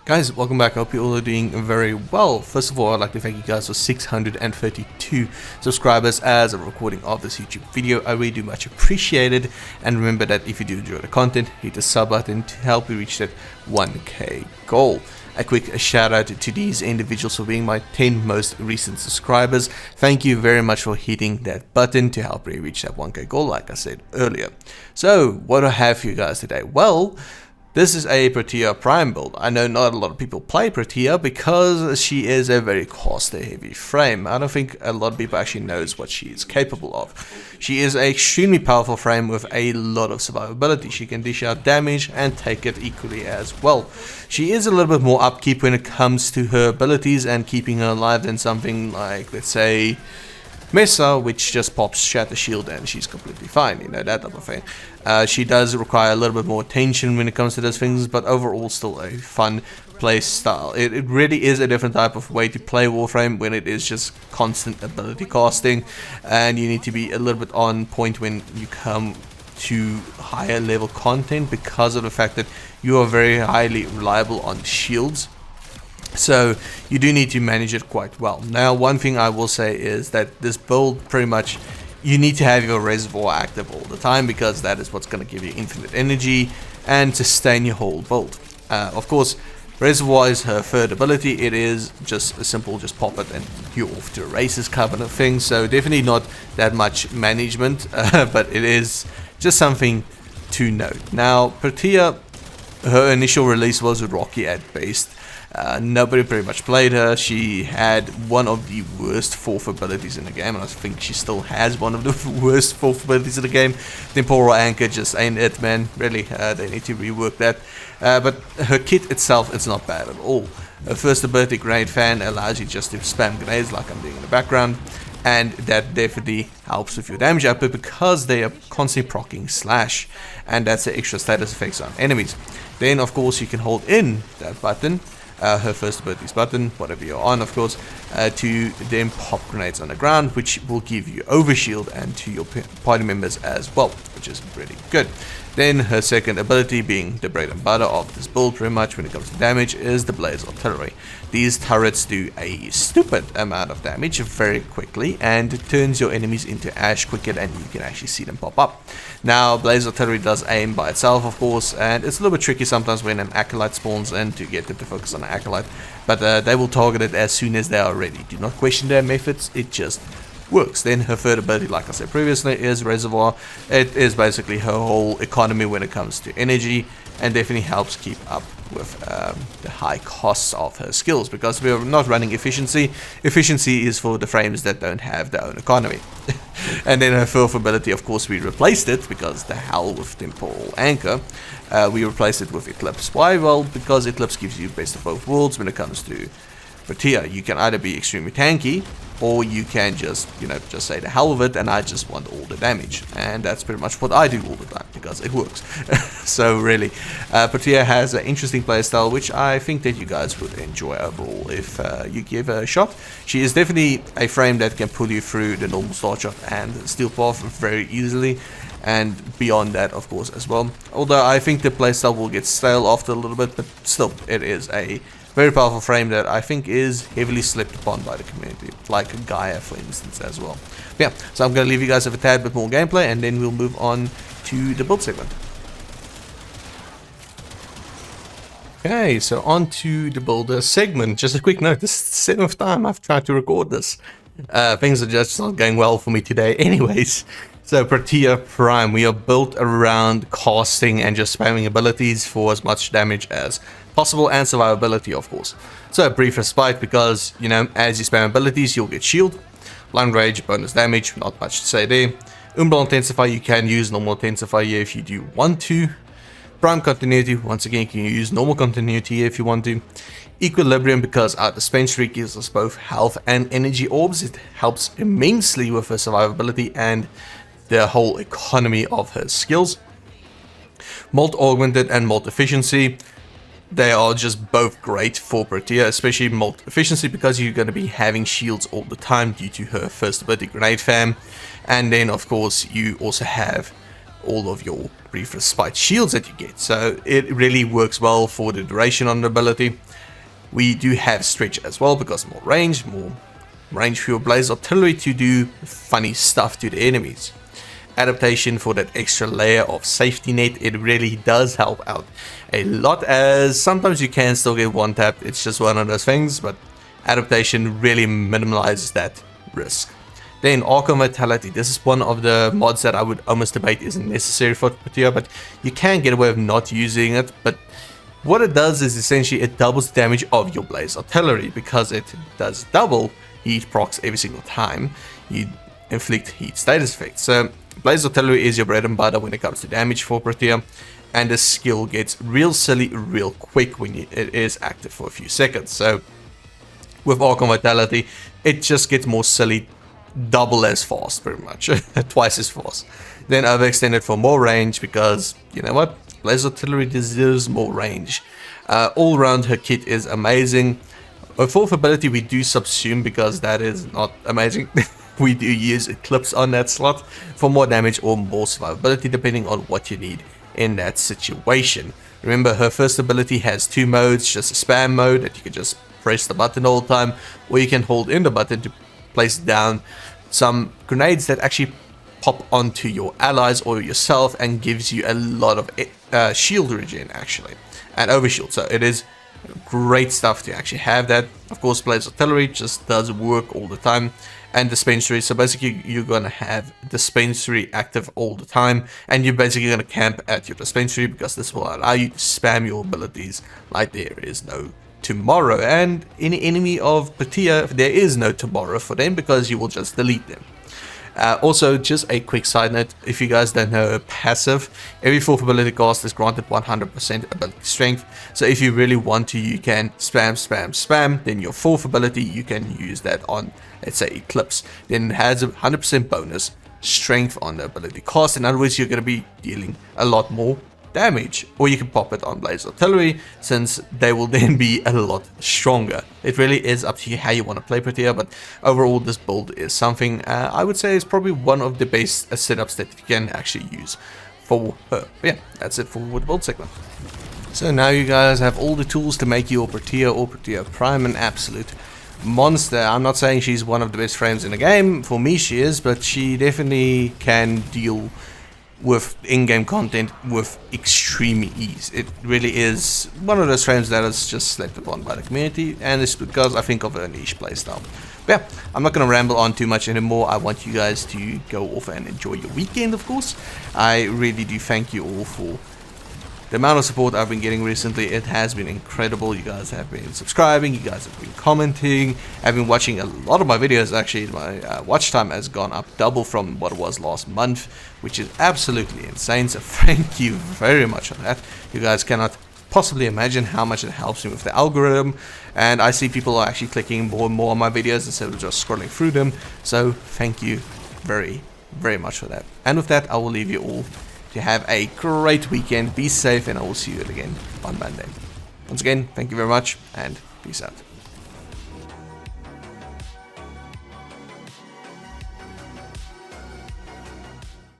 Guys, welcome back. I hope you all are doing very well. First of all, I'd like to thank you guys for 632 subscribers as a recording of this YouTube video. I really do much appreciate it. And remember that if you do enjoy the content, hit the sub button to help me reach that 1k goal. A quick shout out to these individuals for being my 10 most recent subscribers. Thank you very much for hitting that button to help me reach that 1k goal, like I said earlier. So, what do I have for you guys today? Well, this is a Protea Prime build. I know not a lot of people play Protea because she is a very caster heavy frame. I don't think a lot of people actually knows what she is capable of. She is an extremely powerful frame with a lot of survivability. She can dish out damage and take it equally as well. She is a little bit more upkeep when it comes to her abilities and keeping her alive than something like, let's say, Mesa, which just pops Shatter Shield and she's completely fine, you know, that type of thing. She does require a little bit more attention when it comes to those things, but overall still a fun play style. It really is a different type of way to play Warframe when it is just constant ability casting, and you need to be a little bit on point when you come to higher level content because of the fact that you are very highly reliable on shields. So you do need to manage it quite well. Now, one thing I will say is that this build, pretty much you need to have your reservoir active all the time, because that is what's going to give you infinite energy and sustain your whole build. Of course, reservoir is her third ability. It is just a simple, just pop it and you're off to the races kind of thing. So definitely not that much management, but it is just something to note. Now, Protea, her initial release was rocky at best. Nobody pretty much played her. She had one of the worst fourth abilities in the game, and I think she still has one of the worst fourth abilities in the game. Temporal Anchor just ain't it, man. Really, they need to rework that. But her kit itself, it's not bad at all. Her first ability, Grenade Fan, allows you just to spam grenades like I'm doing in the background, and that definitely helps with your damage output because they are constantly proccing slash, and that's the extra status effects on enemies. Then, of course, you can hold in that button. Her first abilities button, whatever you're on, of course, to then pop grenades on the ground, which will give you overshield and to your party members as well, which is really good. Then her second ability, being the bread and butter of this build pretty much when it comes to damage, is the Blaze Artillery. These turrets do a stupid amount of damage very quickly, and it turns your enemies into ash quicker than you can actually see them pop up. Now, Blaze Artillery does aim by itself, of course, and it's a little bit tricky sometimes when an Acolyte spawns in to get them to focus on an Acolyte, but they will target it as soon as they are ready. Do not question their methods, it just works. Then her third ability, like I said previously, is Reservoir. It is basically her whole economy when it comes to energy, and definitely helps keep up with the high costs of her skills, because we are not running efficiency. Efficiency is for the frames that don't have their own economy. And then her fourth ability, of course, we replaced it, because the hell with Temporal Anchor. We replaced it with Eclipse. Why? Well, because Eclipse gives you best of both worlds when it comes to Protea. You can either be extremely tanky, or you can just, you know, just say the hell with it and I just want all the damage. And that's pretty much what I do all the time, because it works. So really, Protea has an interesting playstyle, which I think that you guys would enjoy overall if you give her a shot. She is definitely a frame that can pull you through the normal Start Shot and Steel Path very easily, and beyond that, of course, as well. Although I think the playstyle will get stale after a little bit, but still, it is a very powerful frame that I think is heavily slept upon by the community, like Gaia, for instance, as well. But yeah, so I'm going to leave you guys with a tad bit more gameplay, and then we'll move on to the build segment. Okay, so on to the builder segment. Just a quick note, this is the 7th time I've tried to record this. Things are just not going well for me today anyways. So Protea Prime, we are built around casting and just spamming abilities for as much damage as possible, and survivability, of course. So brief respite, because, you know, as you spam abilities, you'll get shield, blind rage, bonus damage, not much to say there. Umbral Intensify, you can use normal Intensify here if you do want to. Prime Continuity, once again, you can use normal continuity here if you want to. Equilibrium, because our dispensary gives us both health and energy orbs. It helps immensely with her survivability and the whole economy of her skills. Molt Augmented and Molt Efficiency, they are just both great for Protea, especially Molt Efficiency, because you're going to be having shields all the time due to her first ability, Grenade Fan. And then, of course, you also have all of your brief respite shields that you get, so it really works well for the duration on the ability. we do have stretch as well, because more range for your blaze artillery to do funny stuff to the enemies. Adaptation for that extra layer of safety net, it really does help out a lot, as sometimes you can still get one tapped. It's just one of those things, but adaptation really minimalizes that risk. Then Arc of Vitality, this is one of the mods that I would almost debate isn't necessary for Protea, but you can get away with not using it. But what it does is essentially it doubles the damage of your blaze artillery, because it does double heat procs every single time you inflict heat status effects. So blaze artillery is your bread and butter when it comes to damage for Protea, and the skill gets real silly real quick when it is active for a few seconds. So with Arc of Vitality, it just gets more silly, double as fast pretty much, twice as fast. Then overextended for more range, because you know what, blaze artillery deserves more range. All around her kit is amazing. Her fourth ability we do subsume, because that is not amazing. We do use Eclipse on that slot for more damage or more survivability, depending on what you need in that situation. Remember, her first ability has two modes, just a spam mode that you can just press the button all the time, or you can hold in the button to place down some grenades that actually pop onto your allies or yourself and gives you a lot of shield regen actually, and overshield. So it is great stuff to actually have that. Of course, blaze artillery just does work all the time, and dispensary. So basically you're gonna have dispensary active all the time, and you're basically gonna camp at your dispensary, because this will allow you to spam your abilities like there is no tomorrow. And any enemy of Protea, there is no tomorrow for them, because you will just delete them. Also, just a quick side note, if you guys don't know her passive, every fourth ability cast is granted 100% ability strength. So if you really want to, you can spam, then your fourth ability, you can use that on, let's say, Eclipse. Then it has a 100% bonus strength on the ability cast. In other words, you're going to be dealing a lot more damage, or you can pop it on blaze artillery, since they will then be a lot stronger. It really is up to you how you want to play Protea, but overall this build is something I would say is probably one of the best setups that you can actually use for her. But yeah, that's it for the build segment. So now you guys have all the tools to make your Protea or Protea Prime an absolute monster. I'm not saying she's one of the best frames in the game, for me she is, but she definitely can deal with in-game content with extreme ease. It really is one of those frames that is just slept upon by the community, and it's because I think of her niche playstyle. But yeah, I'm not going to ramble on too much anymore. I want you guys to go off and enjoy your weekend, of course. I really do thank you all for the amount of support I've been getting recently. It has been incredible. You guys have been subscribing, you guys have been commenting, I've been watching a lot of my videos. Actually, my watch time has gone up double from what it was last month, which is absolutely insane. So thank you very much on that. You guys cannot possibly imagine how much it helps me with the algorithm, and I see people are actually clicking more and more on my videos instead of just scrolling through them. So thank you very, very much for that. And with that, I will leave you all to have a great weekend. Be safe, and I will see you again on Monday. Once again, thank you very much, and peace out.